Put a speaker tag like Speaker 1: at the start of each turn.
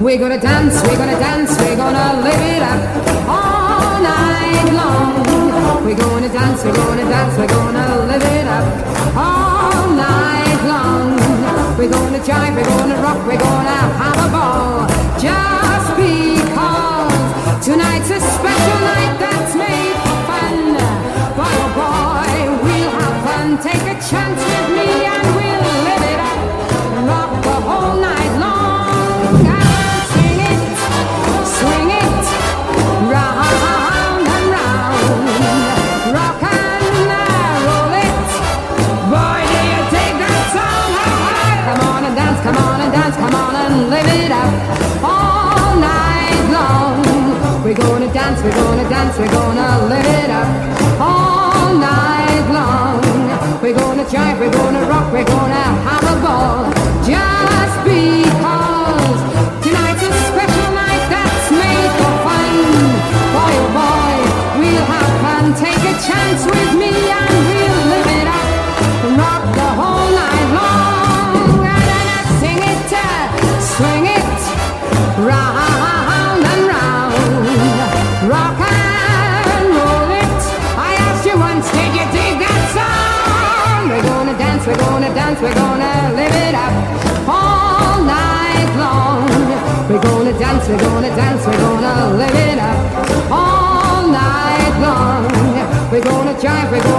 Speaker 1: We're gonna dance, we're gonna dance, we're gonna live it up all night long. We're gonna dance, we're gonna dance, we're gonna live it up all night long. We're gonna jive, we're gonna rock, we're gonna have a ball. Just because tonight's a special night that's made for fun. Boy, oh boy, we'll have fun. Take a chance with me and we'll live it up. Rock the whole night long. And sing it, swing it, round and round. Rock and roll it. Boy, do you take that song? Come on and dance, come on and dance, come on and live it up all night long. We're gonna dance, we're gonna dance, we're gonna live it up all night long. We're gonna jive, we're gonna rock, we're gonna have a ball. Just because tonight's a special night that's made for fun. Boy, oh boy, we'll have fun. Take a chance with me and we'll live it up. Rock the whole night long. And sing it, swing it, round and round. Rock and roll it. I asked you once, did you dig that song? We're gonna dance, we're gonna dance, we're gonna live it up all night long. We're gonna dance, we're gonna dance, we're gonna live it up all night long. We're gonna jive, we're gonna